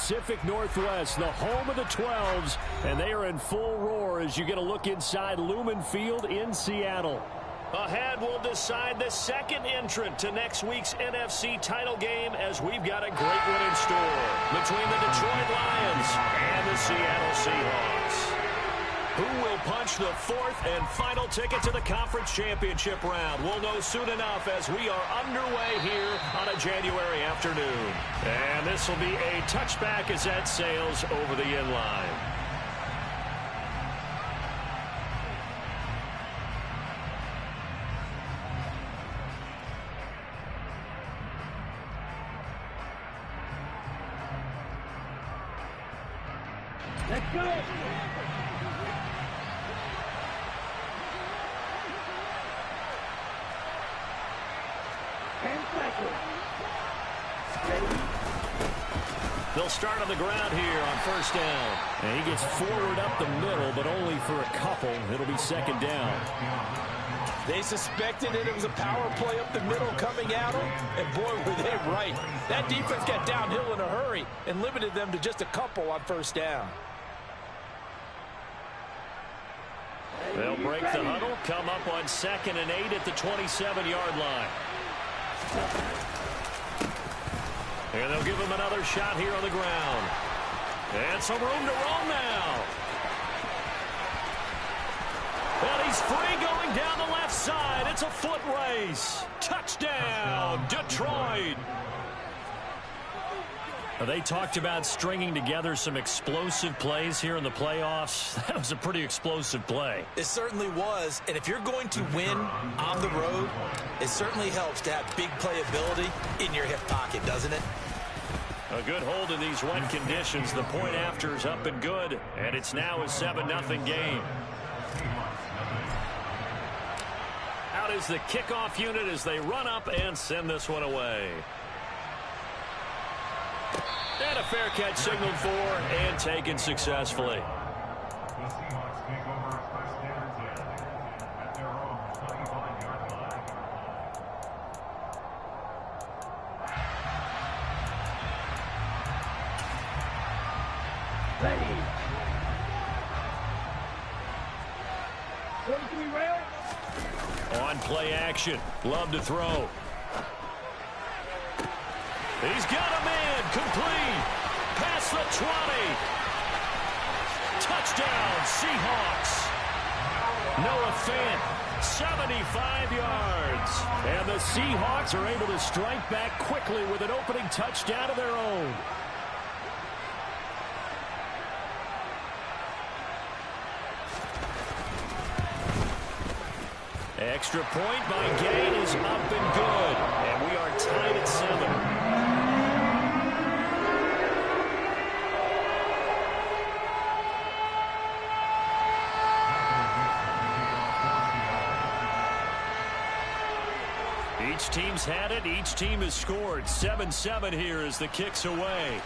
Pacific Northwest, the home of the 12s, and they are in full roar as you get a look inside Lumen Field in Seattle. Ahead, we'll decide the second entrant to next week's NFC title game as we've got a great one in store between the Detroit Lions and the Seattle Seahawks. Who will punch the fourth and final ticket to the conference championship round? We'll know soon enough as we are underway here on a January afternoon. And this will be a touchback as that sails over the end line. Let's go! They'll start on the ground here on first down. And he gets forward up the middle, but only for a couple. It'll be second down. They suspected it was a power play up the middle coming at them, and boy, were they right. That defense got downhill in a hurry and limited them to just a couple on first down. They'll break the huddle, come up on 2nd and 8 at the 27-yard line. And they'll give him another shot here on the ground. And some room to roam now. And he's free going down the left side. It's a foot race. Touchdown, Detroit. They talked about stringing together some explosive plays here in the playoffs. That was a pretty explosive play. It certainly was. And if you're going to win on the road, it certainly helps to have big playability in your hip pocket, doesn't it? A good hold in these wet conditions. The point after is up and good. And it's now a 7-0 game. Out is the kickoff unit as they run up and send this one away. And a fair catch signaled for and taken successfully. Ready. On play action. Love to throw. He's got a man. Complete. Past the 20. Touchdown, Seahawks. Noah Fant, 75 yards. And the Seahawks are able to strike back quickly with an opening touchdown of their own. Extra point by Gain is up and good. And we are tied at 7. Each team's had it. Each team has scored. 7-7 here as the kick's away.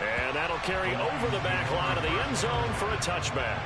And that'll carry over the back line of the end zone for a touchback.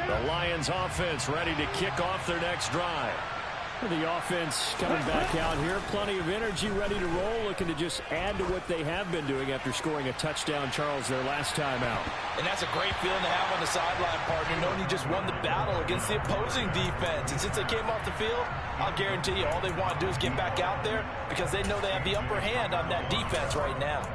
The Lions offense ready to kick off their next drive. The offense coming back out here. Plenty of energy, ready to roll, looking to just add to what they have been doing after scoring a touchdown, Charles, their last time out. And that's a great feeling to have on the sideline, partner, knowing you just won the battle against the opposing defense. And since they came off the field, I'll guarantee you all they want to do is get back out there because they know they have the upper hand on that defense right now.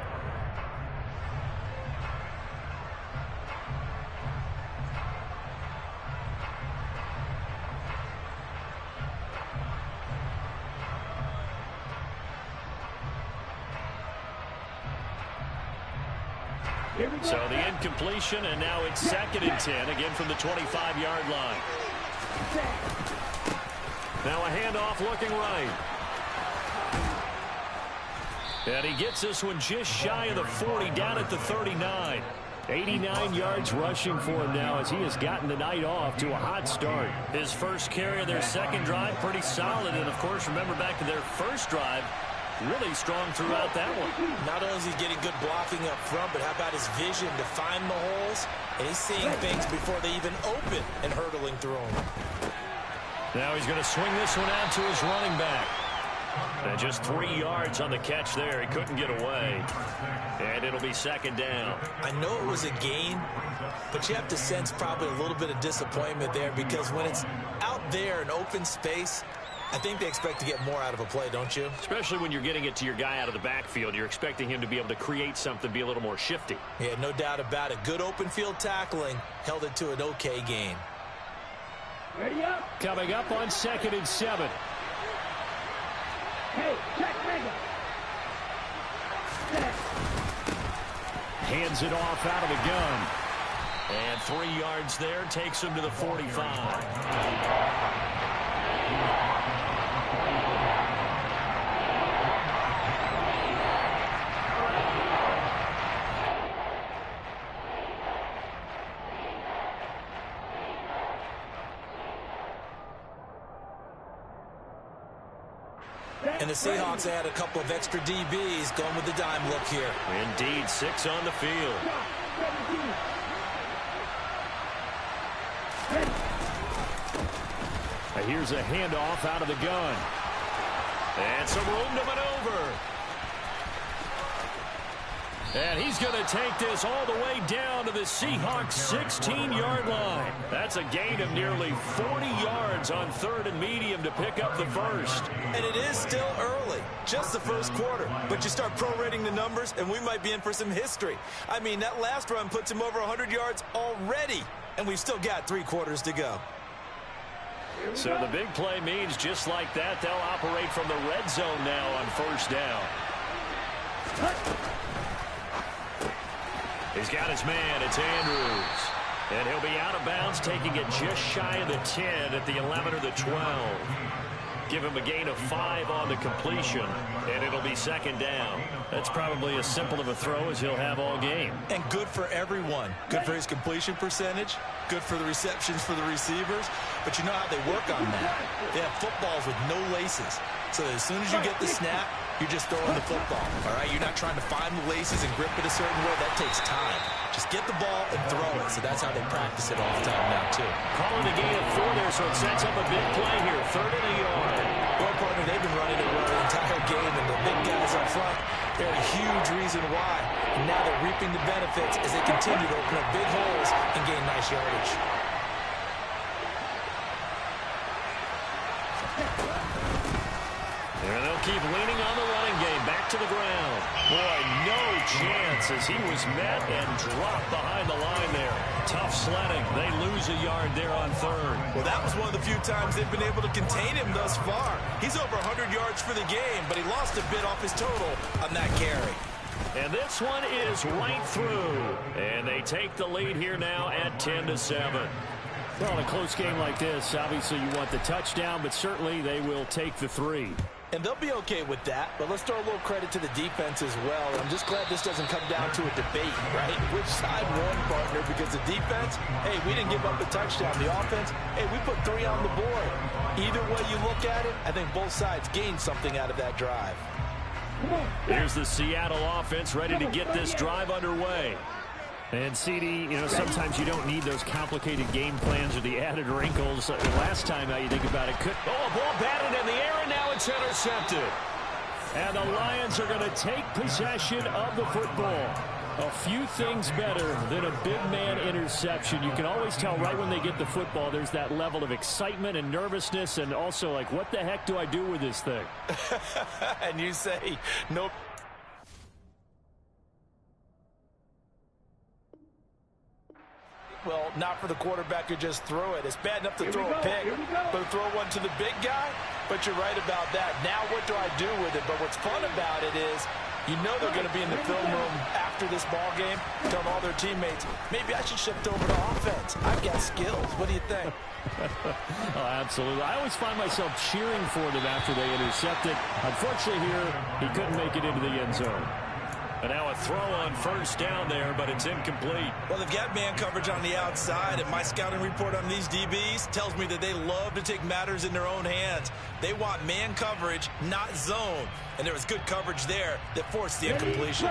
So the incompletion, and now it's 2nd and 10, again from the 25-yard line. Now a handoff looking right. And he gets this one just shy of the 40, down at the 39. 89 yards rushing for him now as he has gotten the night off to a hot start. His first carry of their second drive, pretty solid. And, of course, remember back to their first drive, really strong throughout that one. Not only is he getting good blocking up front, but how about his vision to find the holes? And he's seeing things before they even open and hurdling through them. Now he's going to swing this one out to his running back. And just 3 yards on the catch there. He couldn't get away. And it'll be second down. I know it was a gain, but you have to sense probably a little bit of disappointment there because when it's out there in open space, I think they expect to get more out of a play, don't you? Especially when you're getting it to your guy out of the backfield. You're expecting him to be able to create something, be a little more shifty. Yeah, no doubt about it. Good open field tackling held it to an okay gain. Ready up. Coming up on 2nd and 7. Hey, check nigga. Hands it off out of the gun. And 3 yards there takes him to the 45. And the Seahawks add a couple of extra DBs going with the dime look here. Indeed, 6 on the field. Here's a handoff out of the gun. And some room to maneuver. And he's going to take this all the way down to the Seahawks' 16-yard line. That's a gain of nearly 40 yards on 3rd and medium to pick up the first. And it is still early, just the first quarter. But you start prorating the numbers, and we might be in for some history. I mean, that last run puts him over 100 yards already, and we've still got 3 quarters to go. So the big play means just like that, they'll operate from the red zone now on first down. He's got his man. It's Andrews. And he'll be out of bounds, taking it just shy of the 10 at the 11 or the 12. Give him a gain of 5 on the completion, and it'll be second down. That's probably as simple of a throw as he'll have all game. And good for everyone. Good for his completion percentage. Good for the receptions for the receivers. But you know how they work on that. They have footballs with no laces. So as soon as you get the snap, you're just throwing the football. All right, you're not trying to find the laces and grip it a certain way. That takes time. Just get the ball and throw it. So that's how they practice it all the time now, too. Calling a gain of 4 there, so it sets up a big play here. 3rd and a yard. Well, partner, they've been running it well the entire game, and the big guys up front, they're a huge reason why. And now they're reaping the benefits as they continue to open up big holes and gain nice yardage. And they'll keep leaning on the running game. Back to the ground. Boy, no chance as he was met and dropped behind the line there. Tough sledding. They lose a yard there on 3rd. Well, that was one of the few times they've been able to contain him thus far. He's over 100 yards for the game, but he lost a bit off his total on that carry. And this one is right through. And they take the lead here now at 10-7. Well, in a close game like this, obviously you want the touchdown, but certainly they will take the 3. And they'll be okay with that, but let's throw a little credit to the defense as well. I'm just glad this doesn't come down to a debate, right? Which side won, partner? Because the defense, hey, we didn't give up a touchdown. The offense, hey, we put 3 on the board. Either way you look at it, I think both sides gained something out of that drive. Here's the Seattle offense ready to get this drive underway. And, CD, you know, sometimes you don't need those complicated game plans or the added wrinkles. Last time, now you think about it, a ball batted in the air, and now it's intercepted. And the Lions are going to take possession of the football. A few things better than a big man interception. You can always tell right when they get the football, there's that level of excitement and nervousness, and also, like, what the heck do I do with this thing? And you say, nope. Well, not for the quarterback who just threw it. It's bad enough to throw a pick, but throw one to the big guy? But you're right about that. Now what do I do with it? But what's fun about it is you know they're going to be in the film room after this ball game, telling all their teammates, maybe I should shift over to offense. I've got skills. What do you think? Oh, absolutely. I always find myself cheering for them after they intercept it. Unfortunately here, he couldn't make it into the end zone. And now a throw on first down there, but it's incomplete. Well, they've got man coverage on the outside, and my scouting report on these DBs tells me that they love to take matters in their own hands. They want man coverage, not zone. And there was good coverage there that forced the incompletion.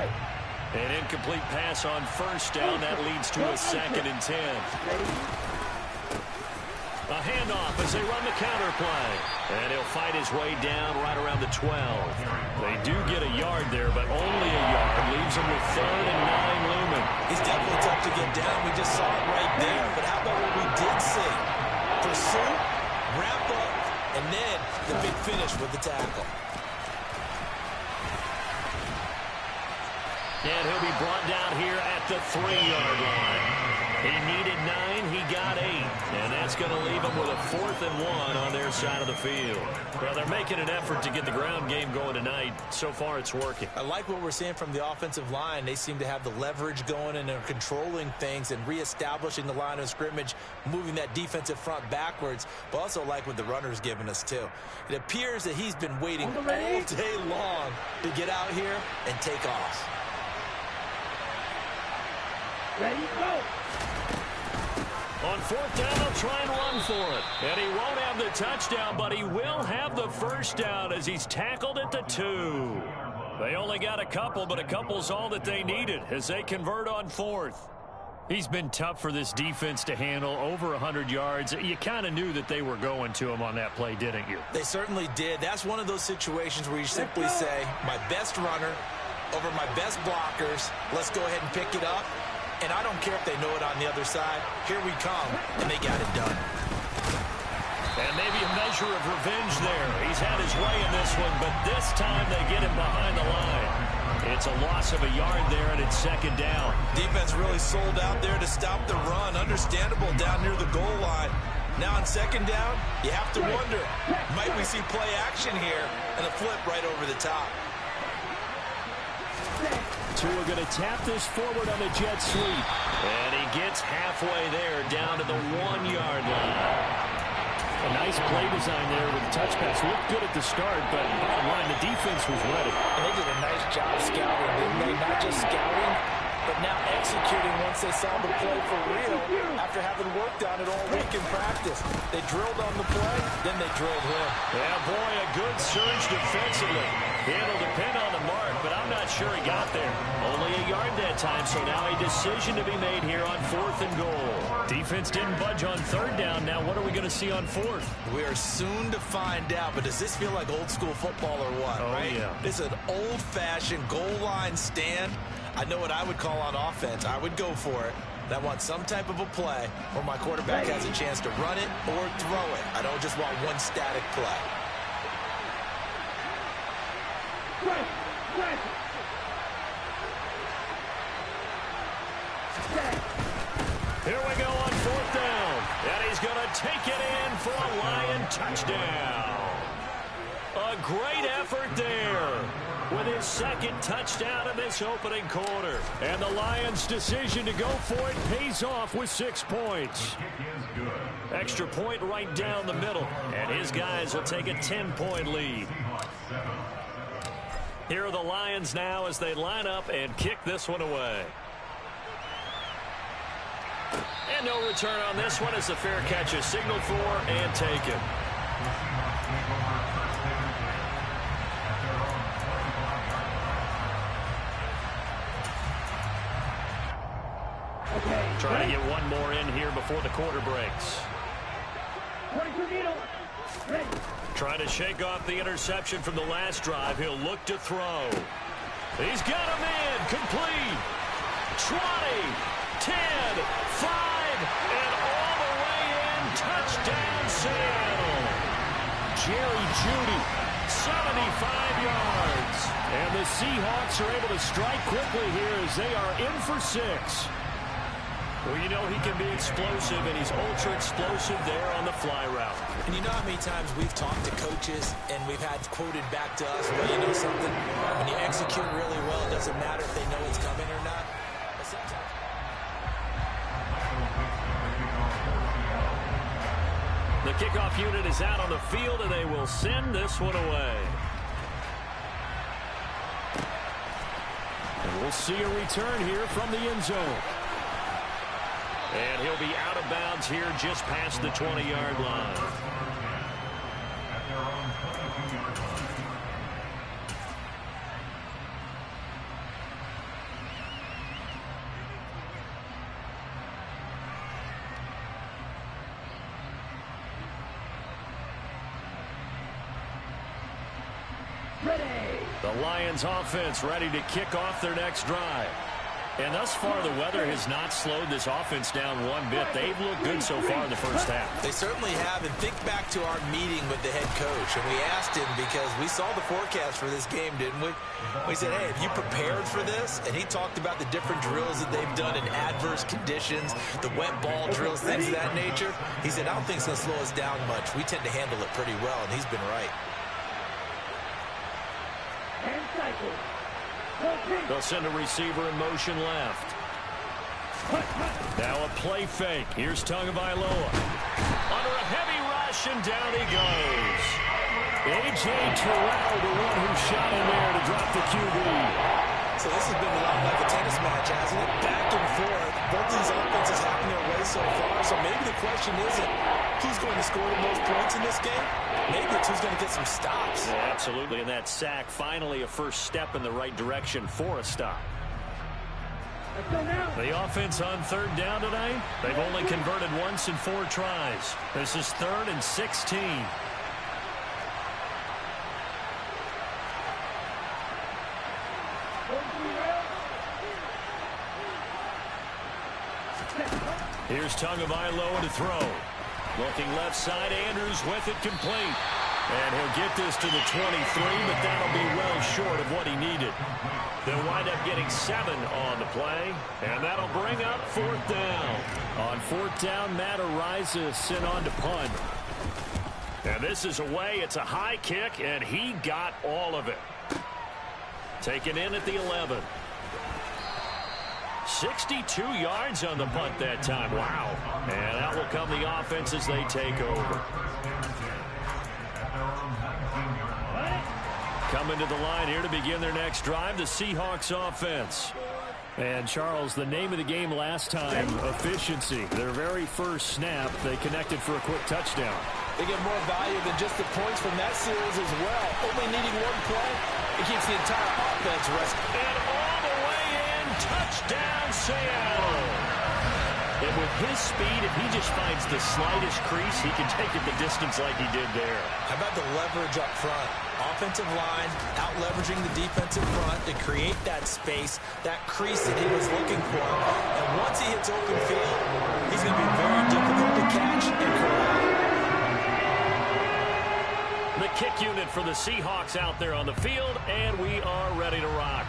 An incomplete pass on first down. That leads to a 2nd and 10. A handoff as they run the counter play. And he'll fight his way down right around the 12. They do get a yard there, but only a yard. Leaves him with 3rd and 9 looming. He's definitely tough to get down. We just saw it right there. But how about what we did see? Pursuit, wrap up, and then the big finish with the tackle. And he'll be brought down here at the 3-yard line. He needed 9, he got 8. And that's going to leave him with a 4th and 1 on their side of the field. Well, they're making an effort to get the ground game going tonight. So far, it's working. I like what we're seeing from the offensive line. They seem to have the leverage going, and they're controlling things and reestablishing the line of scrimmage, moving that defensive front backwards. But also like what the runner's giving us, too. It appears that he's been waiting all day long to get out here and take off. Ready, go! On 4th down, they'll try and run for it. And he won't have the touchdown, but he will have the first down as he's tackled at the 2. They only got a couple, but a couple's all that they needed as they convert on 4th. He's been tough for this defense to handle, over 100 yards. You kind of knew that they were going to him on that play, didn't you? They certainly did. That's one of those situations where you simply say, my best runner over my best blockers. Let's go ahead and pick it up. And I don't care if they know it on the other side. Here we come, and they got it done. And maybe a measure of revenge there. He's had his way in this one, but this time they get him behind the line. It's a loss of a yard there, and it's 2nd down. Defense really sold out there to stop the run. Understandable down near the goal line. Now on 2nd down, you have to wonder, might we see play action here and a flip right over the top? Tua going to tap this forward on the jet sweep. And he gets halfway there down to the 1-yard line. A nice play design there with the touch pass. Looked good at the start, but bottom line, the defense was ready. And they did a nice job scouting, didn't they? Not just scouting, but now executing once they saw the play for real after having worked on it all week in practice. They drilled on the play, then they drilled him. Yeah, boy, a good surge defensively. It'll depend on the mark, but I'm not sure he got there. Only a yard that time, so now a decision to be made here on 4th and goal. Defense didn't budge on 3rd down. Now what are we going to see on 4th? We are soon to find out, but does this feel like old school football or what, right? Yeah. This is an old-fashioned goal line stand. I know what I would call on offense. I would go for it. I want some type of a play where my quarterback has a chance to run it or throw it. I don't just want one static play. Here we go on 4th down. And he's going to take it in for a Lion touchdown. A great effort there with his 2nd touchdown of this opening quarter. And the Lions' decision to go for it pays off with 6 points. Extra point right down the middle. And his guys will take a 10-point lead. Here are the Lions now as they line up and kick this one away. And no return on this one as the fair catch is signaled for and taken. Trying to get one more in here before the quarter breaks. Trying to shake off the interception from the last drive. He'll look to throw. He's got a man complete. 20, 10, 5, and all the way in. Touchdown, Seattle. Jerry Jeudy, 75 yards. And the Seahawks are able to strike quickly here as they are in for 6. Well, you know he can be explosive, and he's ultra-explosive there on the fly route. And you know how many times we've talked to coaches and we've had quoted back to us, well, you know something? When you execute really well, it doesn't matter if they know it's coming or not. But sometimes... The kickoff unit is out on the field, and they will send this one away. And we'll We'll see a return here from the end zone. And he'll be out of bounds here just past the 20-yard line. The Lions offense ready to kick off their next drive. And thus far, the weather has not slowed this offense down one bit. They've looked good so far in the first half. They certainly have. And think back to our meeting with the head coach. And we asked him, because we saw the forecast for this game, didn't we? We said, hey, have you prepared for this? And he talked about the different drills that they've done in adverse conditions, the wet ball drills, things of that nature. He said, I don't think it's going to slow us down much. We tend to handle it pretty well, and he's been right. They'll send a receiver in motion left. Now a play fake. Here's Tagovailoa. Under a heavy rush, and down he goes. A.J. Terrell, the one who shot in there to drop the QB. So this has been a lot like a tennis match, hasn't it? Back and forth. Both these offenses having their way so far. So maybe the question isn't who's going to score the most points in this game. Maybe it's who's going to get some stops. Yeah, absolutely. And that sack, finally a first step in the right direction for a stop. The offense on third down tonight, they've only converted once in 4 tries. This is 3rd and 16. Here's Tagovailoa to throw. Looking left side, Andrews with it complete. And he'll get this to the 23, but that'll be well short of what he needed. They'll wind up getting 7 on the play, and that'll bring up 4th down. On 4th down, Matt Araiza sent on to punt. And this is away. It's a high kick, and he got all of it. Taken in at the 11. 62 yards on the punt that time. Wow. And out will come the offense as they take over. Coming to the line here to begin their next drive, the Seahawks offense. And, Charles, the name of the game last time, efficiency. Their very first snap, they connected for a quick touchdown. They get more value than just the points from that series as well. Only needing one play, it keeps the entire offense resting. And all the way in, touchdown Seattle. And with his speed, if he just finds the slightest crease, he can take it the distance like he did there. How about the leverage up front? Offensive line out leveraging the defensive front to create that space, that crease that he was looking for. And once he hits open field, he's going to be very difficult to catch and corral. The kick unit for the Seahawks out there on the field, and we are ready to rock.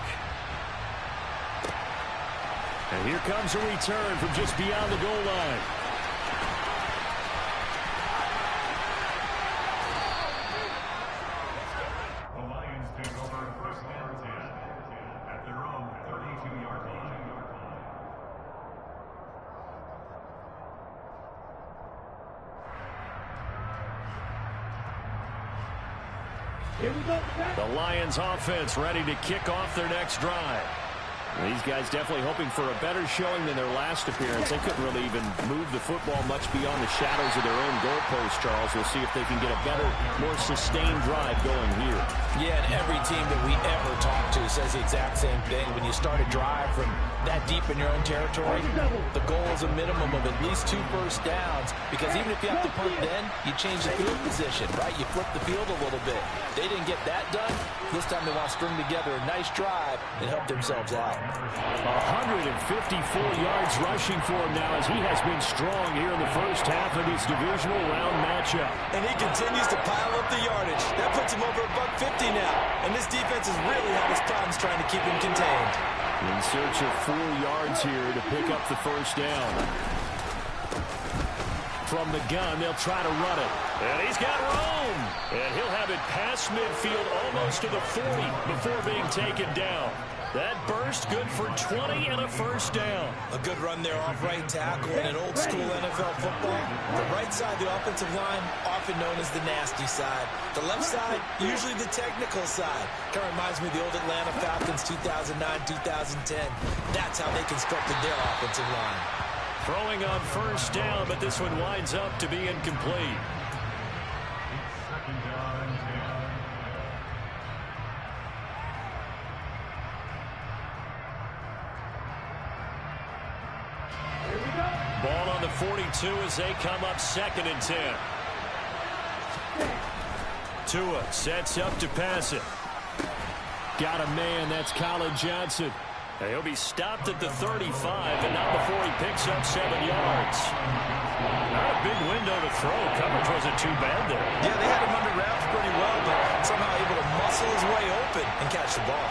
And here comes a return from just beyond the goal line. The Lions take over 1st and 10 at their own 32-yard line. Here we go. The Lions offense ready to kick off their next drive. These guys definitely hoping for a better showing than their last appearance. They couldn't really even move the football much beyond the shadows of their own goalpost, Charles. We'll see if they can get a better, more sustained drive going here. Yeah, and every team that we ever talk to says the exact same thing. When you start a drive from that deep in your own territory, the goal is a minimum of at least 2 first downs, because even if you have to punt then, you change the field position, right? You flip the field a little bit. They didn't get that done. This time they want to string together a nice drive and help themselves out. 154 yards rushing for him now, as he has been strong here in the first half of this divisional round matchup. And he continues to pile up the yardage. That puts him over $150 now. And this defense has really had its problems trying to keep him contained. In search of 4 yards here to pick up the first down. From the gun, they'll try to run it. And he's got room. And he'll have it past midfield almost to the 40 before being taken down. That burst good for 20 and a first down. A good run there off right tackle in an old school NFL football. The right side, the offensive line, often known as the nasty side. The left side, usually the technical side. Kind of reminds me of the old Atlanta Falcons 2009-2010. That's how they constructed their offensive line. Throwing on first down, but this one winds up to be incomplete. Second down and 10. Ball on the 42 as they come up 2nd and 10. Tua sets up to pass it. Got a man, that's Colin Johnson. He'll be stopped at the 35, and not before he picks up 7 yards. Not a big window to throw. Coverage wasn't too bad there. Yeah, they had him under wraps pretty well, but somehow able to muscle his way open and catch the ball.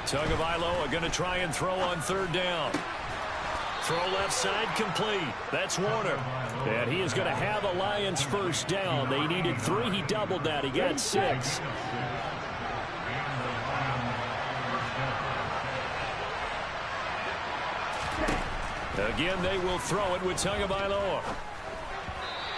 Tagovailoa going to try and throw on 3rd down. Throw left side complete. That's Warner. And he is going to have a Lions first down. They needed 3. He doubled that. He got 6. Again, they will throw it with Tagovailoa.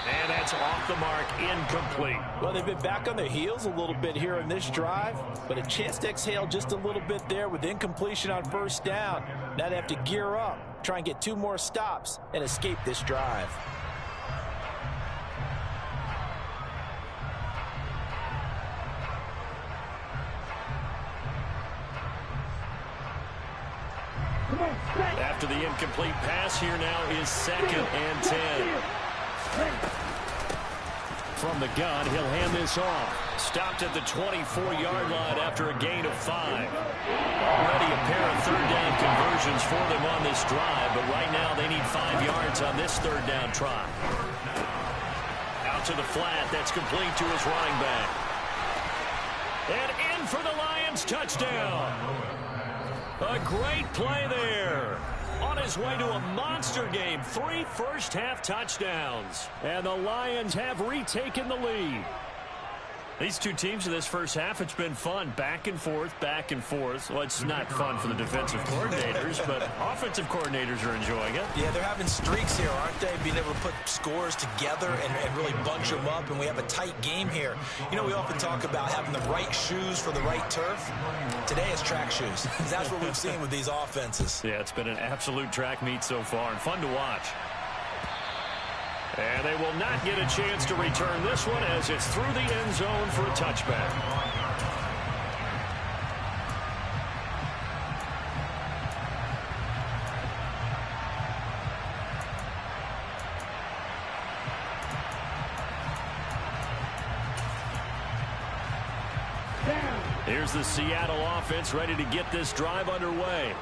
And that's off the mark, incomplete. Well, they've been back on their heels a little bit here in this drive, but a chance to exhale just a little bit there with incompletion on first down. Now they have to gear up, try and get 2 more stops, and escape this drive. After the incomplete pass, here now is 2nd and 10. From the gun, he'll hand this off. Stopped at the 24-yard line after a gain of 5. Already a pair of 3rd down conversions for them on this drive, but right now they need 5 yards on this 3rd down try. Out to the flat, that's complete to his running back. And in for the Lions, touchdown. A great play there. On his way to a monster game, 3 first-half touchdowns. And the Lions have retaken the lead. These two teams in this first half, it's been fun. Back and forth, back and forth. Well, it's not fun for the defensive coordinators, but offensive coordinators are enjoying it. Yeah, they're having streaks here, aren't they? Being able to put scores together and really bunch them up, and we have a tight game here. You know, we often talk about having the right shoes for the right turf. Today is track shoes. That's what we've seen with these offenses. Yeah, it's been an absolute track meet so far, and fun to watch. And they will not get a chance to return this one as it's through the end zone for a touchback. Here's the Seattle offense ready to get this drive underway.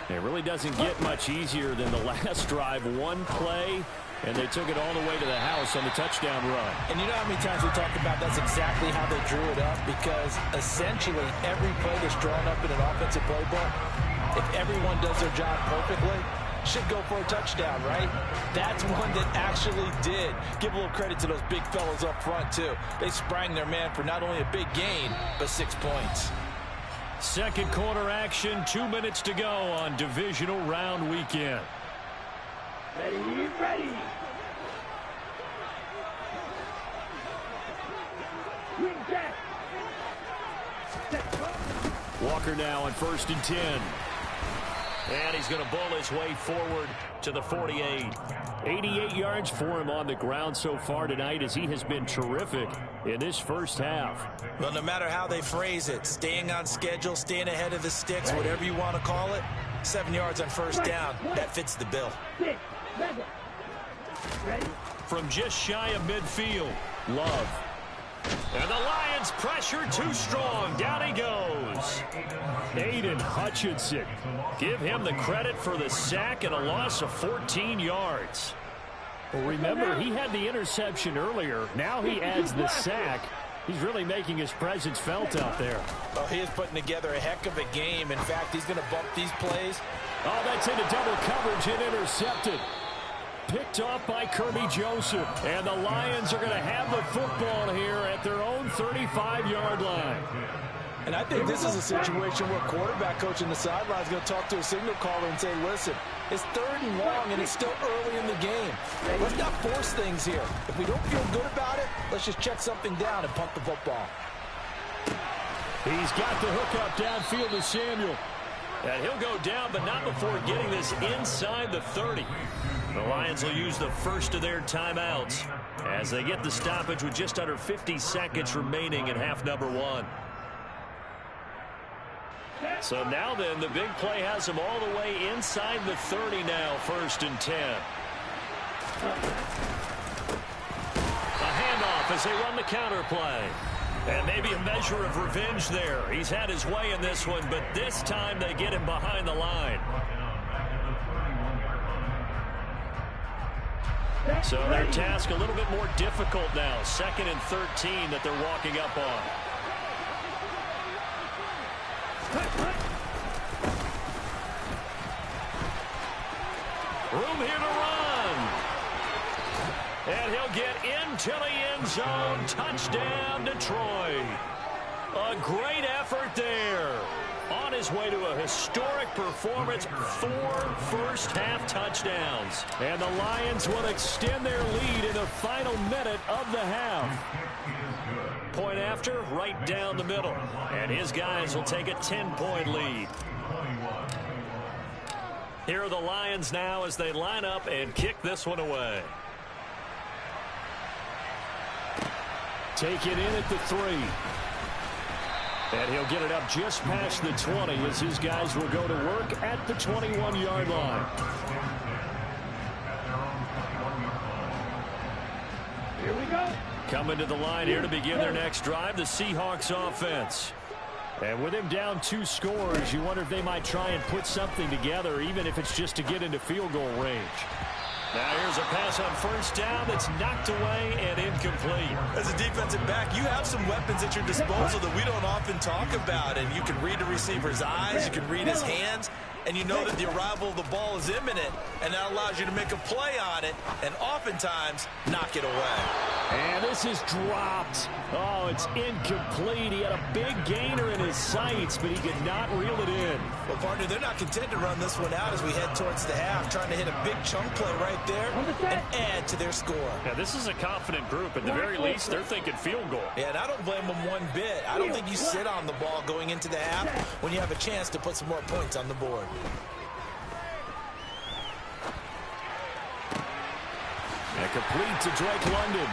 It really doesn't get much easier than the last drive. One play, and they took it all the way to the house on the touchdown run. And you know how many times we talk about that's exactly how they drew it up, because essentially every play that's drawn up in an offensive playbook, if everyone does their job perfectly, should go for a touchdown, right? That's one that actually did. Give a little credit to those big fellows up front, too. They sprang their man for not only a big gain, but 6 points. Second quarter action, 2 minutes to go on divisional round weekend. Ready, ready. Walker now on 1st and 10. And he's going to bowl his way forward to the 48. 88 yards for him on the ground so far tonight, as he has been terrific in this first half. Well, no matter how they phrase it, staying on schedule, staying ahead of the sticks, whatever you want to call it, 7 yards on first down, that fits the bill. From just shy of midfield, Love. And the Lions pressure too strong. Down he goes. Aiden Hutchinson. Give him the credit for the sack and a loss of 14 yards. Well, remember, he had the interception earlier. Now he adds the sack. He's really making his presence felt out there. Well, he is putting together a heck of a game. In fact, he's going to bump these plays. Oh, that's into double coverage and intercepted. Picked off by Kirby Joseph. And the Lions are going to have the football here at their own 35-yard line. And I think this is a situation where quarterback coach in the sideline is going to talk to a signal caller and say, listen, it's 3rd and long, and it's still early in the game. Let's not force things here. If we don't feel good about it, let's just check something down and punt the football. He's got the hook up downfield to Samuel. And he'll go down, but not before getting this inside the 30. The Lions will use the first of their timeouts as they get the stoppage with just under 50 seconds remaining in half number 1. So now then, the big play has him all the way inside the 30 now, 1st and 10. A handoff as they run the counter play. And maybe a measure of revenge there. He's had his way in this one, but this time they get him behind the line. So their task a little bit more difficult now. 2nd and 13 that they're walking up on. Room here to run. And he'll get into the end zone. Touchdown, Detroit. A great effort there. On his way to a historic performance, 4 first-half touchdowns. And the Lions will extend their lead in the final minute of the half. Point after, right down the middle. And his guys will take a 10-point lead. Here are the Lions now as they line up and kick this one away. Take it in at the 3. And he'll get it up just past the 20 as his guys will go to work at the 21-yard line. Here we go. Coming to the line here to begin their next drive, the Seahawks offense. And with him down 2 scores, you wonder if they might try and put something together, even if it's just to get into field goal range. Now here's a pass on 1st down that's knocked away and incomplete. As a defensive back, you have some weapons at your disposal that we don't often talk about. And you can read the receiver's eyes, you can read his hands, and you know that the arrival of the ball is imminent, and that allows you to make a play on it and oftentimes knock it away. And this is dropped. Oh, it's incomplete. He had a big gainer in his sights, but he could not reel it in. Well, partner, they're not content to run this one out as we head towards the half, trying to hit a big chunk play right there and add to their score. Yeah, this is a confident group. At the very least, they're thinking field goal. Yeah, and I don't blame them one bit. I don't think you sit on the ball going into the half when you have a chance to put some more points on the board. And complete to Drake London.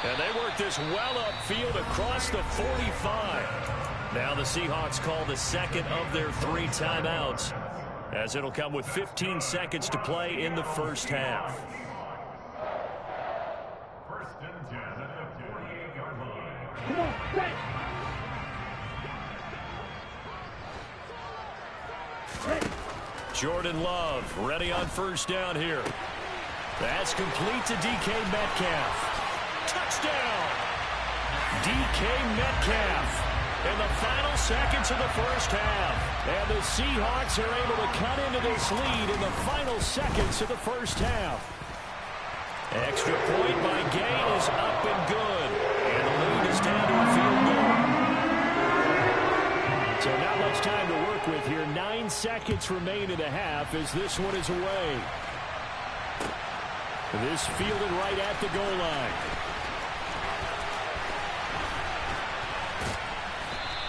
And they work this well upfield across the 45. Now the Seahawks call the 2nd of their 3 timeouts, as it'll come with 15 seconds to play in the first half. 1st and 10 at the 48-yard line. Come on, right. Jordan Love ready on 1st down here. That's complete to DK Metcalf. Touchdown! DK Metcalf in the final seconds of the first half. And the Seahawks are able to cut into this lead in the final seconds of the first half. Extra point by Gay is up and good. And the lead is down to a field goal. So not much time to work with here. 9 seconds remain in the half as this one is away. This fielded right at the goal line.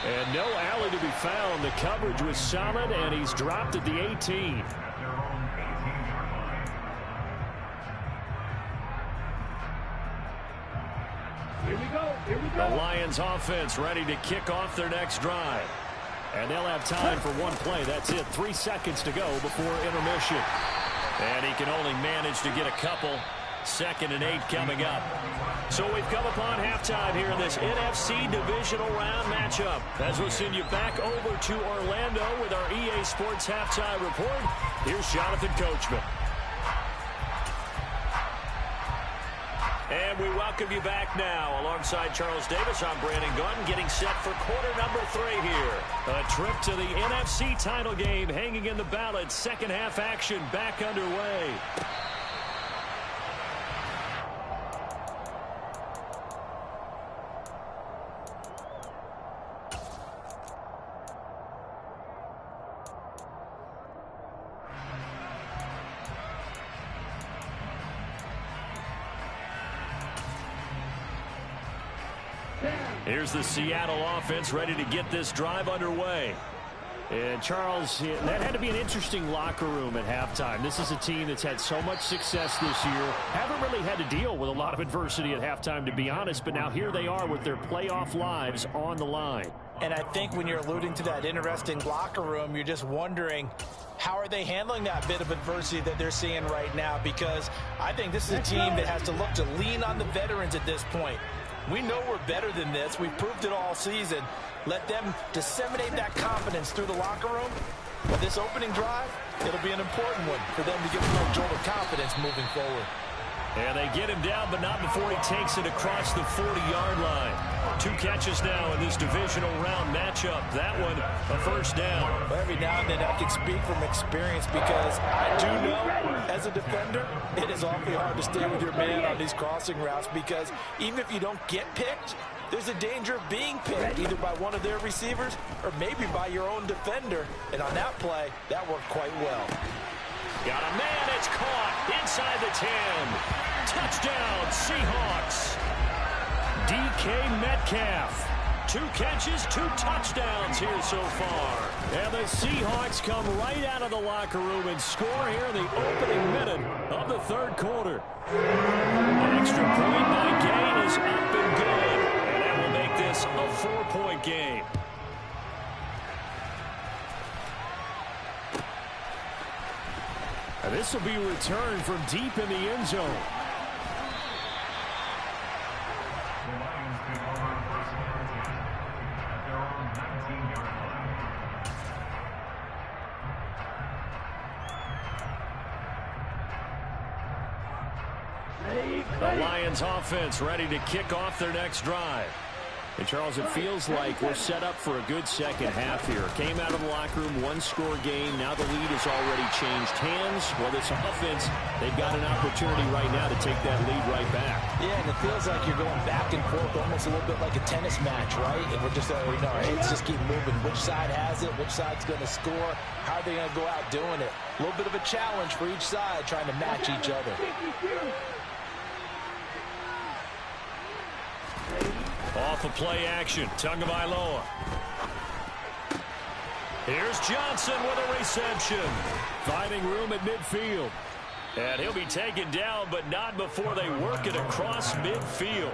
And no alley to be found. The coverage was solid, and he's dropped at the 18. At their own 18-yard line. Here we go. Here we The go. Lions offense ready to kick off their next drive. And they'll have time for one play. That's it. 3 seconds to go before intermission. And he can only manage to get a couple. 2nd and 8 coming up. So we've come upon halftime here in this NFC Divisional Round matchup. As we'll send you back over to Orlando with our EA Sports Halftime Report. Here's Jonathan Coachman. And we welcome you back now. Alongside Charles Davis, I'm Brandon Gaudin, getting set for quarter number 3 here. A trip to the NFC title game hanging in the balance. Second half action back underway. Here's the Seattle offense ready to get this drive underway. And Charles, that had to be an interesting locker room at halftime. This is a team that's had so much success this year. Haven't really had to deal with a lot of adversity at halftime, to be honest. But now here they are with their playoff lives on the line. And I think when you're alluding to that interesting locker room, you're just wondering, how are they handling that bit of adversity that they're seeing right now? Because I think this is a team that has to look to lean on the veterans at this point. We know we're better than this. We've proved it all season. Let them disseminate that confidence through the locker room. But this opening drive, it'll be an important one for them to get a little jolt of confidence moving forward. And they get him down, but not before he takes it across the 40-yard line. 2 catches now in this divisional round matchup. That one, a first down. Well, every now and then I can speak from experience because I do know, as a defender, it is awfully hard to stay with your man on these crossing routes because even if you don't get picked, there's a danger of being picked either by one of their receivers or maybe by your own defender. And on that play, that worked quite well. Got a man, it's caught inside the 10. Touchdown, Seahawks. DK Metcalf. 2 catches, 2 touchdowns here so far. And the Seahawks come right out of the locker room and score here in the opening minute of the 3rd quarter. An extra point by Gain is up and good. And that will make this a 4-point game. And this will be returned from deep in the end zone. The Lions take over first and 10 at their own 19-yard line. The Lions offense ready to kick off their next drive. And Charles, it feels like we're set up for a good second half here. Came out of the locker room, 1-score game. Now the lead has already changed hands. Well, this offense, they've got an opportunity right now to take that lead right back. Yeah, and it feels like you're going back and forth almost a little bit like a tennis match, right? And we're just, our heads just keep moving. Which side has it? Which side's going to score? How are they going to go out doing it? A little bit of a challenge for each side trying to match each other. Off of play action, Tagovailoa. Here's Johnson with a reception. Finding room at midfield. And he'll be taken down, but not before they work it across midfield.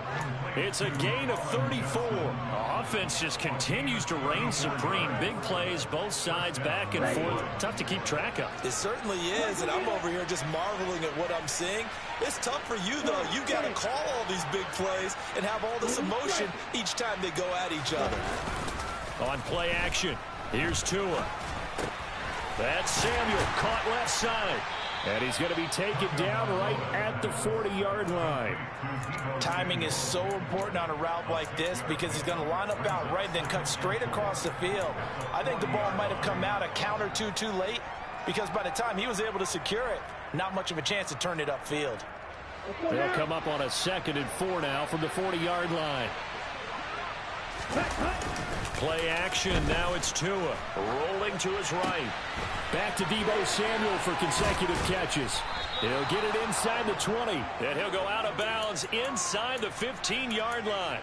It's a gain of 34. The offense just continues to reign supreme. Big plays, both sides back and forth. Tough to keep track of. It certainly is, and I'm over here just marveling at what I'm seeing. It's tough for you, though. You got to call all these big plays and have all this emotion each time they go at each other. On play action, here's Tua. That's Samuel, caught left side. And he's going to be taken down right at the 40-yard line. Timing is so important on a route like this because he's going to line up out right, then cut straight across the field. I think the ball might have come out a count or two too late because by the time he was able to secure it, not much of a chance to turn it upfield. They'll come up on a 2nd and 4 now from the 40-yard line. Play action, now it's Tua, rolling to his right. Back to Deebo Samuel for consecutive catches. He'll get it inside the 20, and he'll go out of bounds inside the 15-yard line.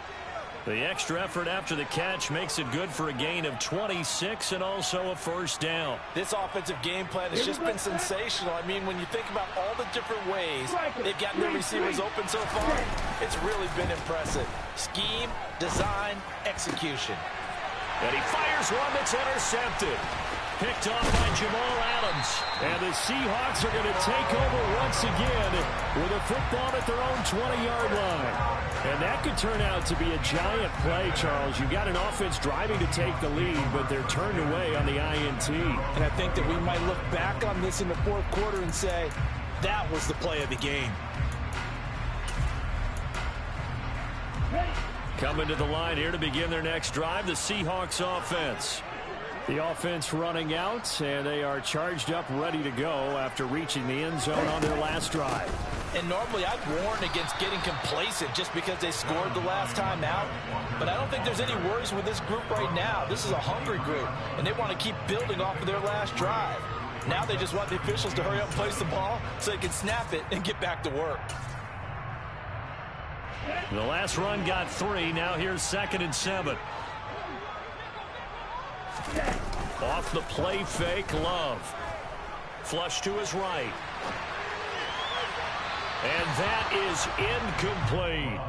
The extra effort after the catch makes it good for a gain of 26 and also a first down. This offensive game plan has just been sensational. I mean, when you think about all the different ways they've gotten their receivers open so far, it's really been impressive. Scheme, design, execution. And he fires one that's intercepted. Picked off by Jamal Adams. And the Seahawks are going to take over once again with a football at their own 20-yard line. And that could turn out to be a giant play, Charles. You've got an offense driving to take the lead, but they're turned away on the INT. And I think that we might look back on this in the 4th quarter and say, that was the play of the game. Coming to the line here to begin their next drive, the Seahawks offense. The offense running out, and they are charged up, ready to go after reaching the end zone on their last drive. And normally I'd warn against getting complacent just because they scored the last time out. But I don't think there's any worries with this group right now. This is a hungry group, and they want to keep building off of their last drive. Now they just want the officials to hurry up and place the ball so they can snap it and get back to work. The last run got 3. Now here's 2nd and 7. Off the play fake, Love. Flush to his right. And that is incomplete.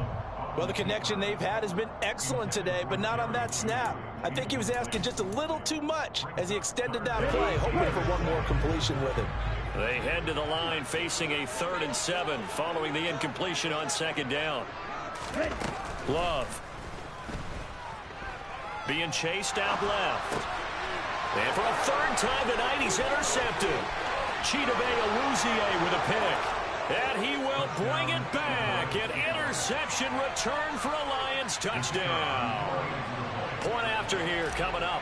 Well, the connection they've had has been excellent today, but not on that snap. I think he was asking just a little too much as he extended that play, hoping for one more completion with it. They head to the line facing a 3rd and 7 following the incompletion on 2nd down. Love. Being chased out left. And for a 3rd time tonight, he's intercepted. Chidobe Awuzie with a pick. And he will bring it back. An interception return for a Lions touchdown. Point after here coming up.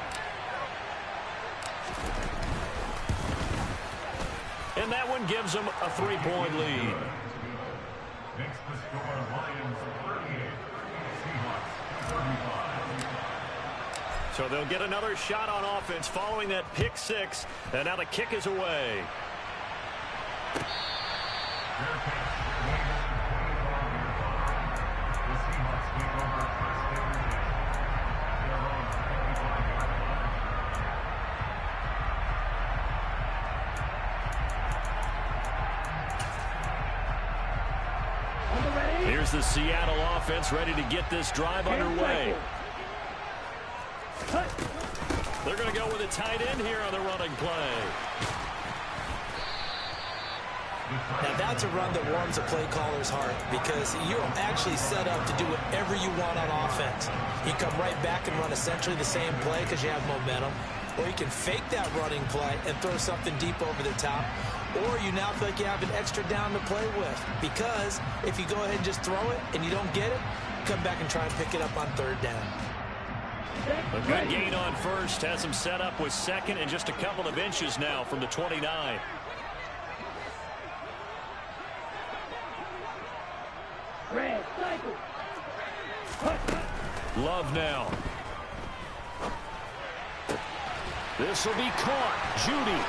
And that one gives them a 3-point lead. Next to score, Lions 38, Seahawks 35. So they'll get another shot on offense following that pick 6. And now the kick is away. Here's the Seattle offense ready to get this drive underway. They're going to go with a tight end here on the running play. Now that's a run that warms a play caller's heart because you're actually set up to do whatever you want on offense. You come right back and run essentially the same play because you have momentum, or you can fake that running play and throw something deep over the top, or you now feel like you have an extra down to play with because if you go ahead and just throw it and you don't get it, come back and try and pick it up on 3rd down. A good gain on 1st, has him set up with 2nd and just a couple of inches now from the 29. Love now. This will be caught. Jeudy.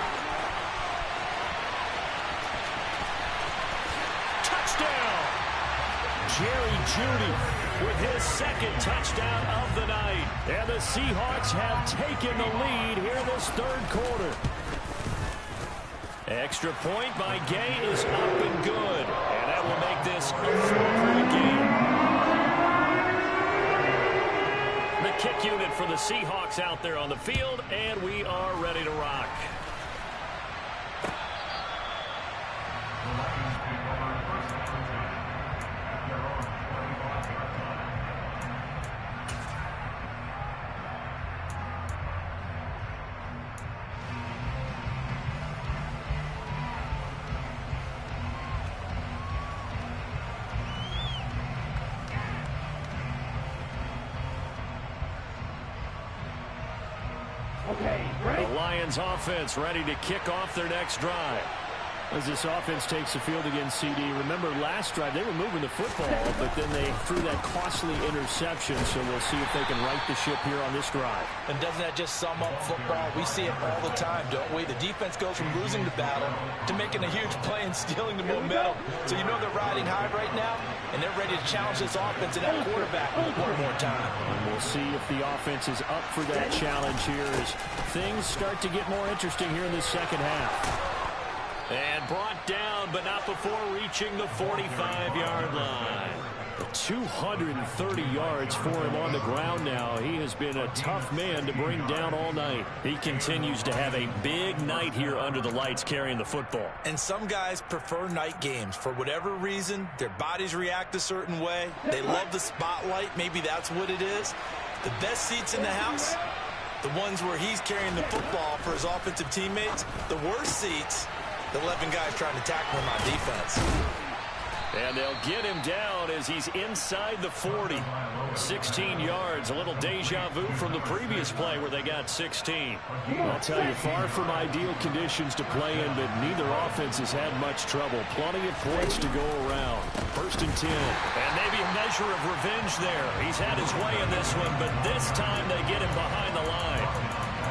Touchdown. Jerry Jeudy with his 2nd touchdown of the night. And the Seahawks have taken the lead here in this 3rd quarter. Extra point by Gay is up and good. And that will make this a 4-point game. The kick unit for the Seahawks out there on the field, and we are ready to rock. The Lions offense ready to kick off their next drive. As this offense takes the field against CD. Remember last drive they were moving the football, but then they threw that costly interception, so we'll see if they can right the ship here on this drive. And doesn't that just sum up football? We see it all the time, don't we? The defense goes from losing the battle to making a huge play and stealing the momentum. So you know they're riding high right now, and they're ready to challenge this offense and that quarterback one more time. And we'll see if the offense is up for that challenge here as things start to get more interesting here in the 2nd half. And brought down, but not before reaching the 45-yard line. 230 yards for him on the ground now. He has been a tough man to bring down all night. He continues to have a big night here under the lights carrying the football. And some guys prefer night games. For whatever reason, their bodies react a certain way. They love the spotlight. Maybe that's what it is. The best seats in the house, the ones where he's carrying the football for his offensive teammates. The worst seats, the 11 guys trying to tackle him on defense. And they'll get him down as he's inside the 40. 16 yards, a little deja vu from the previous play where they got 16. I'll tell you, far from ideal conditions to play in, but neither offense has had much trouble. Plenty of points to go around. 1st and 10. And maybe a measure of revenge there. He's had his way in this one, but this time they get him behind the line.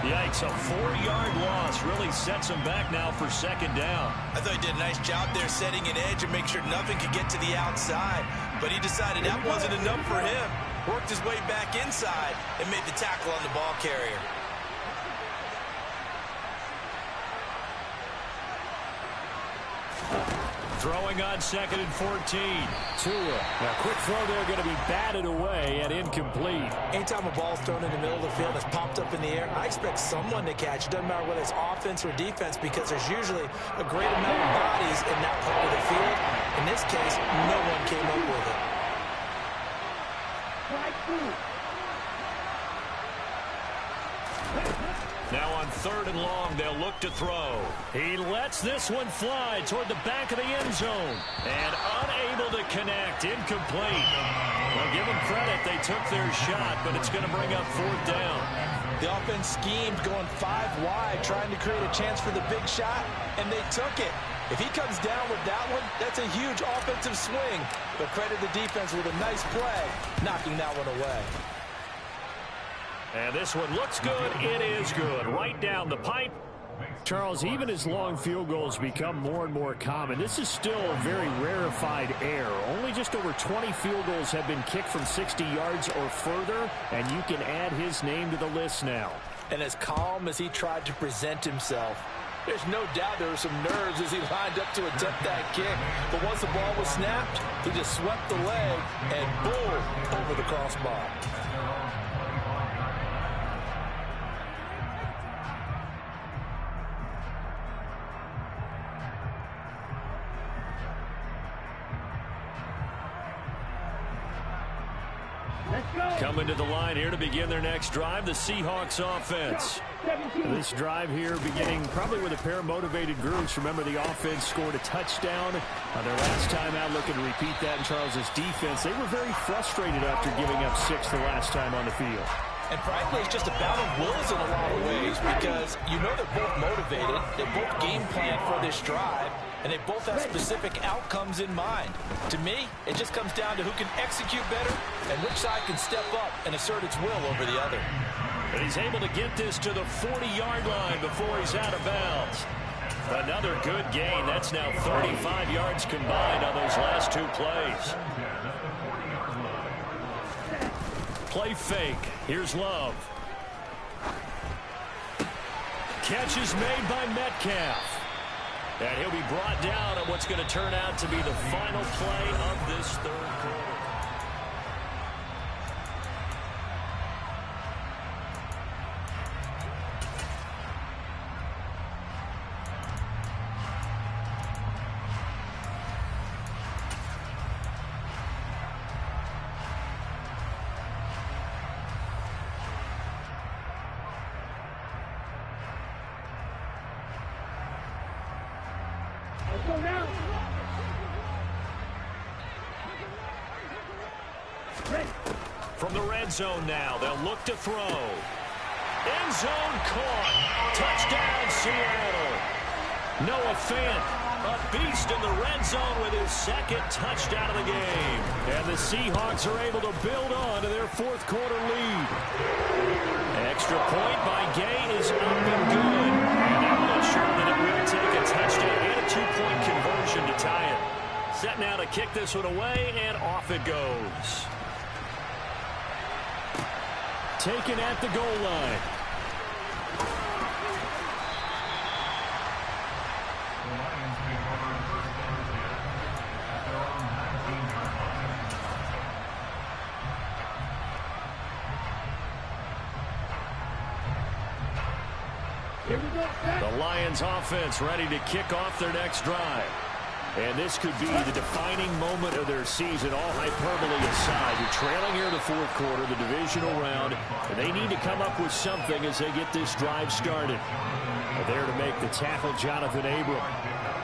Yikes, a 4-yard loss really sets him back now for 2nd down. I thought he did a nice job there setting an edge and make sure nothing could get to the outside. But he decided that wasn't enough for him. Worked his way back inside and made the tackle on the ball carrier. Throwing on 2nd and 14. Tua. Now, quick throw there going to be batted away and incomplete. Anytime a ball's thrown in the middle of the field that's popped up in the air, I expect someone to catch. It doesn't matter whether it's offense or defense because there's usually a great amount of bodies in that part of the field. In this case, no one came up with it. Now on 3rd and long, they'll look to throw. He lets this one fly toward the back of the end zone. And unable to connect. Incomplete. Well, give them credit. They took their shot, but it's going to bring up 4th down. The offense schemed going 5 wide, trying to create a chance for the big shot, and they took it. If he comes down with that one, that's a huge offensive swing. But credit the defense with a nice play, knocking that one away. And this one looks good. It is good. Right down the pipe. Charles, even as long field goals become more and more common, this is still a very rarefied air. Only just over 20 field goals have been kicked from 60 yards or further, and you can add his name to the list now. And as calm as he tried to present himself, there's no doubt there were some nerves as he lined up to attempt that kick. But once the ball was snapped, he just swept the leg and boom, over the crossbar. Coming to the line here to begin their next drive, the Seahawks offense. This drive here beginning probably with a pair of motivated groups. Remember, the offense scored a touchdown their last time out. Looking to repeat that in Charles's defense. They were very frustrated after giving up 6 the last time on the field. And frankly, it's just a battle of wills in a lot of ways because you know they're both motivated. They both game plan for this drive, and they both have specific outcomes in mind. To me, it just comes down to who can execute better and which side can step up and assert its will over the other. And he's able to get this to the 40-yard line before he's out of bounds. Another good gain. That's now 35 yards combined on those last 2 plays. Play fake. Here's Love. Catch is made by Metcalf. And he'll be brought down on what's going to turn out to be the final play of this 3rd quarter. Go now. From the red zone now, they'll look to throw. End zone caught. Touchdown, Seattle. Noah Fant, a beast in the red zone with his 2nd touchdown of the game. And the Seahawks are able to build on to their 4th quarter lead. Extra point by Gay is up and good. And I'm not sure that it will take a touchdown and a 2-point conversion to tie it. Set now to kick this one away, and off it goes. Taken at the goal line. The Lions take over 1st and 10 at their own 19-yard line. Here we go. The Lions offense ready to kick off their next drive. And this could be the defining moment of their season, all hyperbole aside. You're trailing here in the 4th quarter, the divisional round, and they need to come up with something as they get this drive started. And there to make the tackle, Jonathan Abram.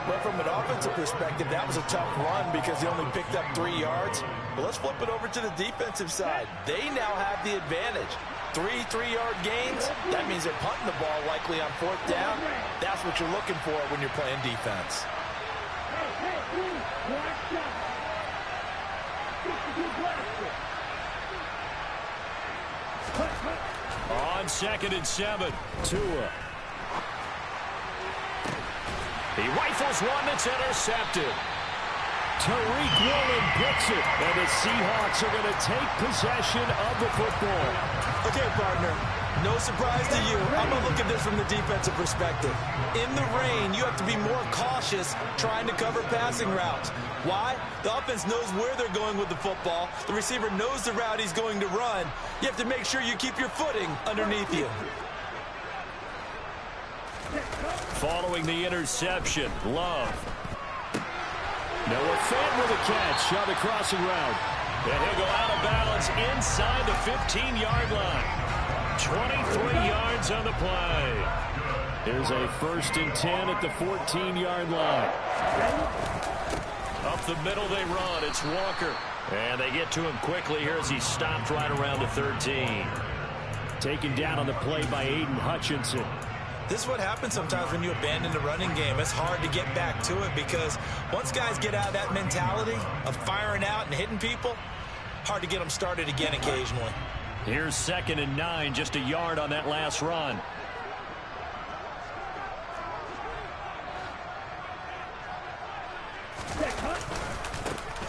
Well, from an offensive perspective, that was a tough run because they only picked up 3 yards. But let's flip it over to the defensive side. They now have the advantage. 3 3-yard gains, that means they're punting the ball likely on 4th down. That's what you're looking for when you're playing defense. On 2nd and 7, Tua. He rifles one that's intercepted. Tariq Woolen picks it, and the Seahawks are going to take possession of the football. Okay, partner, no surprise to you. I'm going to look at this from the defensive perspective. In the rain, you have to be more cautious trying to cover passing routes. Why? The offense knows where they're going with the football. The receiver knows the route he's going to run. You have to make sure you keep your footing underneath you. Following the interception, Love. Noah Fant with a catch on the crossing route. And he'll go out of bounds inside the 15-yard line. 23 yards on the play. Here's a 1st and 10 at the 14-yard line. Up the middle they run. It's Walker. And they get to him quickly here as he's stopped right around the 13. Taken down on the play by Aiden Hutchinson. This is what happens sometimes when you abandon the running game. It's hard to get back to it because once guys get out of that mentality of firing out and hitting people, hard to get them started again occasionally. Here's 2nd and 9, just a yard on that last run.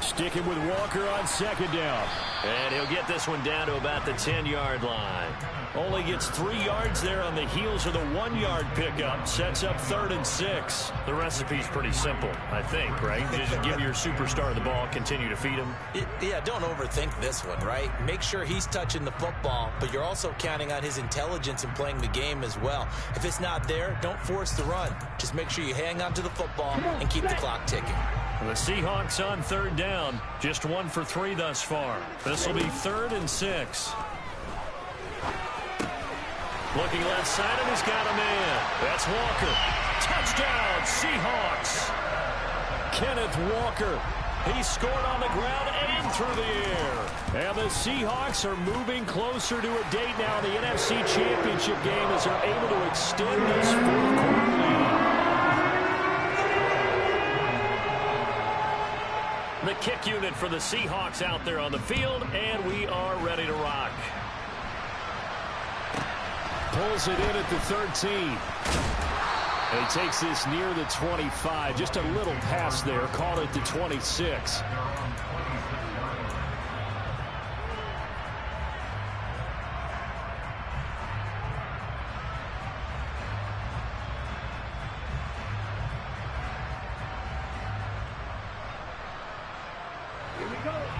Sticking with Walker on 2nd down. And he'll get this one down to about the 10-yard line. Only gets 3 yards there on the heels of the 1-yard pickup. Sets up 3rd and 6. The recipe's pretty simple, I think, right? Just give your superstar the ball, continue to feed him. Yeah, don't overthink this one, right? Make sure he's touching the football, but you're also counting on his intelligence in playing the game as well. If it's not there, don't force the run. Just make sure you hang on to the football and keep the clock ticking. The Seahawks on 3rd down. Just 1 for 3 thus far. This will be 3rd and 6. Looking left side, and he's got a man. That's Walker. Touchdown, Seahawks. Kenneth Walker. He scored on the ground and through the air. And the Seahawks are moving closer to a date now in the NFC Championship game as they're able to extend this 4th quarter lead. The kick unit for the Seahawks out there on the field, and we are ready to rock. Pulls it in at the 13. And he takes this near the 25. Just a little pass there. Called it the 26.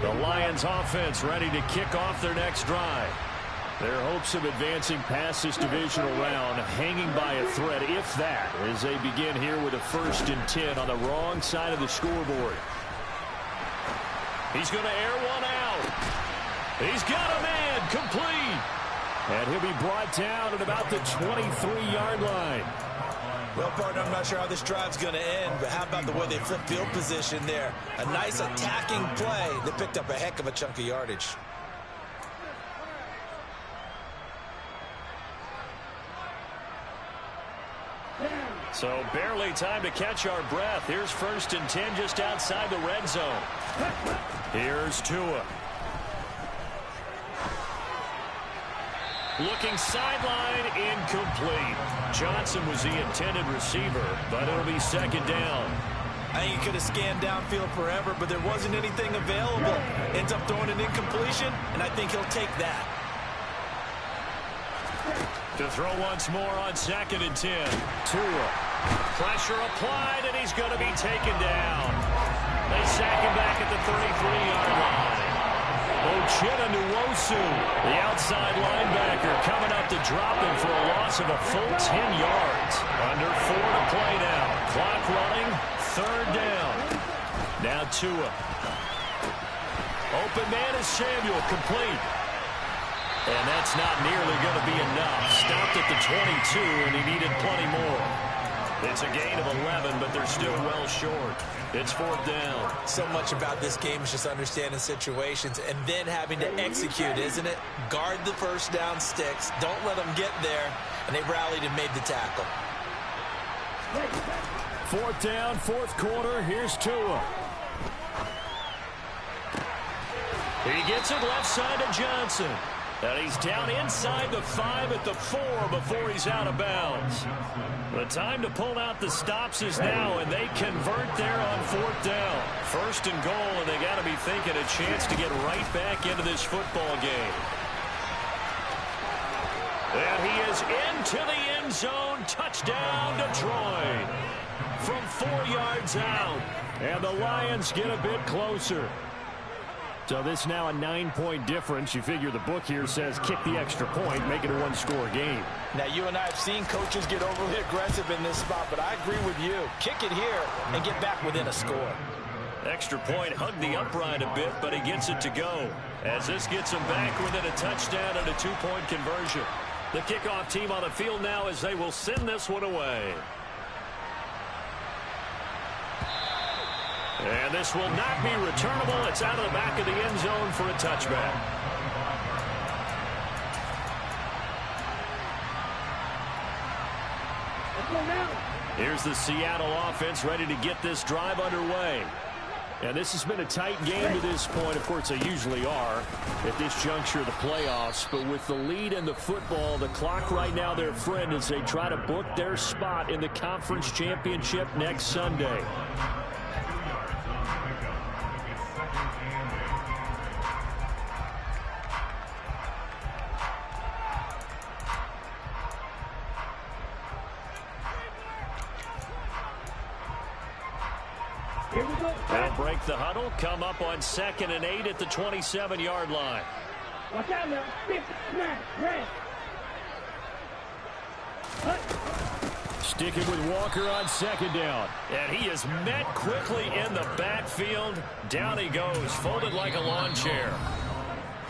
The Lions offense ready to kick off their next drive. Their hopes of advancing past this divisional round hanging by a thread, if that, as they begin here with a 1st and 10 on the wrong side of the scoreboard. He's going to air one out. He's got a man complete. And he'll be brought down at about the 23-yard line. Well, partner, I'm not sure how this drive's going to end, but how about the way they flip field position there? A nice attacking play that picked up a heck of a chunk of yardage. So barely time to catch our breath. Here's 1st and 10 just outside the red zone. Here's Tua. Looking sideline, incomplete. Johnson was the intended receiver, but it'll be 2nd down. I think he could have scanned downfield forever, but there wasn't anything available. Ends up throwing an incompletion, and I think he'll take that. To throw once more on 2nd and 10. Tua. Pressure applied, and he's going to be taken down. They sack him back at the 33-yard line. Uchenna Nwosu, the outside linebacker, coming up to drop him for a loss of a full 10 yards. Under 4 to play now. Clock running, 3rd down. Now Tua. Open man is Samuel, complete. And that's not nearly going to be enough. Stopped at the 22, and he needed plenty more. It's a gain of 11, but they're still well short. It's 4th down. So much about this game is just understanding situations and then having to execute, isn't it? Guard the first down sticks. Don't let them get there. And they rallied and made the tackle. 4th down, 4th quarter. Here's Tua. He gets it left side to Johnson. And he's down inside the 5 at the 4 before he's out of bounds. The time to pull out the stops is now, and they convert there on 4th down. 1st and goal, and they got to be thinking a chance to get right back into this football game. And he is into the end zone. Touchdown, Detroit. From 4 yards out. And the Lions get a bit closer. So this now a 9-point difference. You figure the book here says kick the extra point, make it a one-score game. Now, you and I have seen coaches get overly aggressive in this spot, but I agree with you. Kick it here and get back within a score. Extra point hugged the upright a bit, but he gets it to go. As this gets him back within a touchdown and a 2-point conversion. The kickoff team on the field now as they will send this one away. And this will not be returnable. It's out of the back of the end zone for a touchback. Here's the Seattle offense ready to get this drive underway. And this has been a tight game to this point. Of course, they usually are at this juncture of the playoffs. But with the lead in the football, the clock right now their friend as they try to book their spot in the conference championship next Sunday. They'll break the huddle, come up on 2nd and 8 at the 27-yard line. Watch out now. 6, 9, red. Sticking with Walker on 2nd down. And he is met quickly in the backfield. Down he goes, folded like a lawn chair.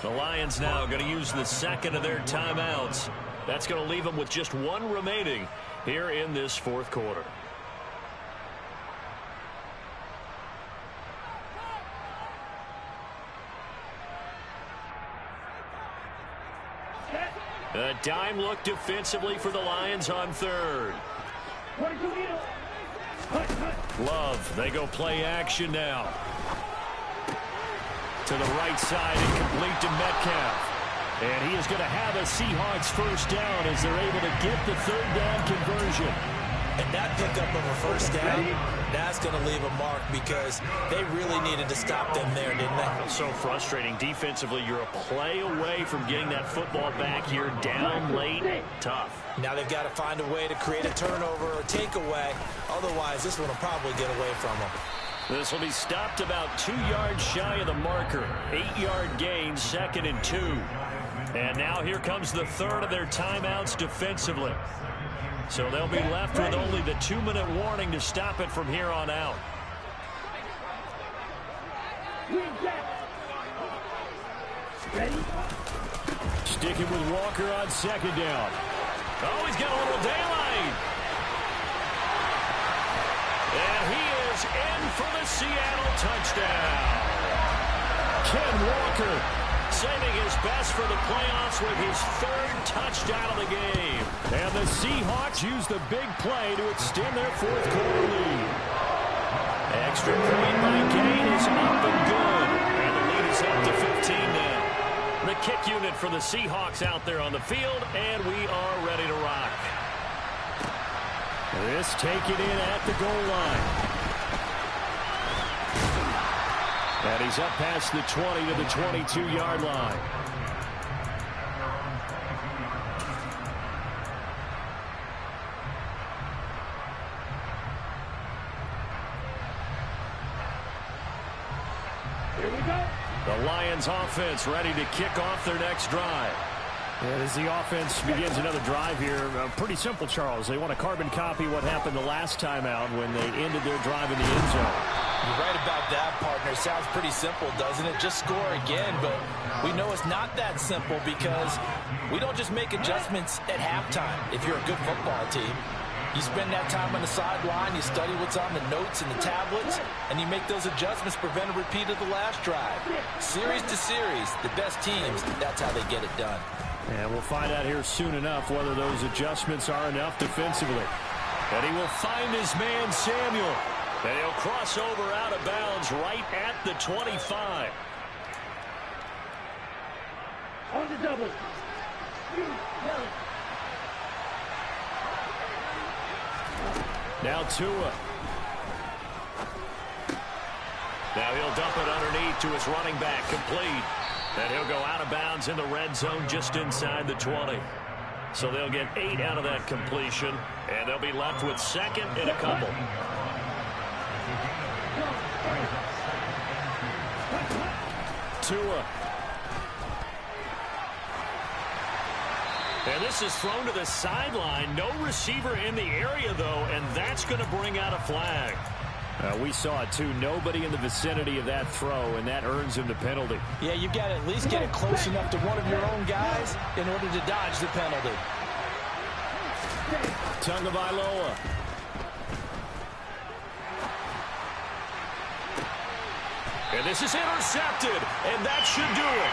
The Lions now going to use the 2nd of their timeouts. That's going to leave them with just 1 remaining here in this 4th quarter. A dime look defensively for the Lions on 3rd. Love, they go play action now. To the right side and complete to Metcalf. And he is going to have a Seahawks first down as they're able to get the 3rd down conversion. And that pickup of a first down, that's going to leave a mark because they really needed to stop them there, didn't they? So frustrating. Defensively, you're a play away from getting that football back here down late. Tough. Now they've got to find a way to create a turnover or takeaway. Otherwise, this one will probably get away from them. This will be stopped about 2 yards shy of the marker. 8-yard gain, 2nd and 2. And now here comes the 3rd of their timeouts defensively. So they'll be left with only the 2-minute warning to stop it from here on out. Sticking with Walker on 2nd down. Oh, he's got a little daylight. And he is in for the Seattle touchdown. Ken Walker saving his best for the playoffs with his 3rd touchdown of the game. And the Seahawks use the big play to extend their 4th quarter lead. Extra point by Gain is up and good. And the lead is up to 15 now. The kick unit for the Seahawks out there on the field, and we are ready to rock. This taken in at the goal line. And he's up past the 20 to the 22-yard line. Here we go. The Lions offense ready to kick off their next drive. And as the offense begins another drive here, pretty simple, Charles. They want to carbon copy what happened the last time out when they ended their drive in the end zone. You're right about that, partner. Sounds pretty simple, doesn't it? Just score again, but we know it's not that simple because we don't just make adjustments at halftime if you're a good football team. You spend that time on the sideline, you study what's on the notes and the tablets, and you make those adjustments to prevent a repeat of the last drive. Series to series, the best teams, that's how they get it done. And we'll find out here soon enough whether those adjustments are enough defensively. And he will find his man, Samuel. And he'll cross over out of bounds right at the 25. On the double. Now Tua. Now he'll dump it underneath to his running back, complete. And he'll go out of bounds in the red zone just inside the 20. So they'll get 8 out of that completion, and they'll be left with second and a couple. Tua. And this is thrown to the sideline. No receiver in the area, though, and that's going to bring out a flag. We saw it, too. Nobody in the vicinity of that throw, and that earns him the penalty. Yeah, you've got to at least get it close enough to one of your own guys in order to dodge the penalty. Tagovailoa. And this is intercepted, and that should do it.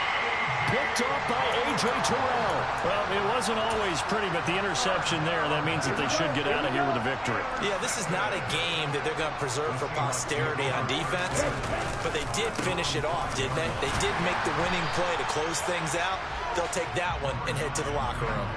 Picked up by A.J. Terrell. Well, it wasn't always pretty, but the interception there, that means that they should get out of here with a victory. Yeah, this is not a game that they're going to preserve for posterity on defense, but they did finish it off, didn't they? They did make the winning play to close things out. They'll take that one and head to the locker room.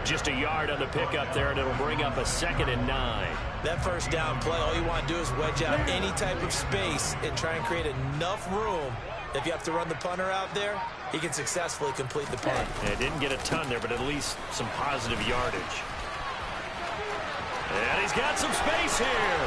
Just a yard on the pickup there, and it'll bring up a 2nd and 9. That first down play, all you want to do is wedge out any type of space and try and create enough room. If you have to run the punter out there, he can successfully complete the punt. Yeah, didn't get a ton there, but at least some positive yardage. And he's got some space here.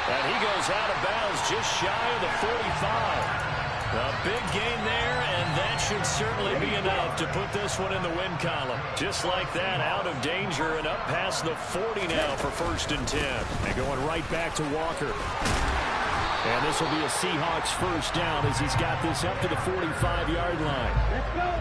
And he goes out of bounds just shy of the 45. A big gain there, and that should certainly be enough to put this one in the win column. Just like that, out of danger and up past the 40 now for 1st and 10. And going right back to Walker. And this will be a Seahawks first down as he's got this up to the 45-yard line. Let's go.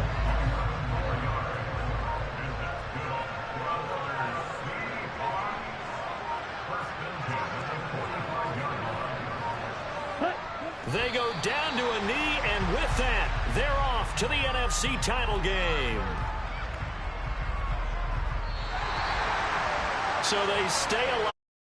They go down to a knee, and with that, they're off to the NFC title game. So they stay alive.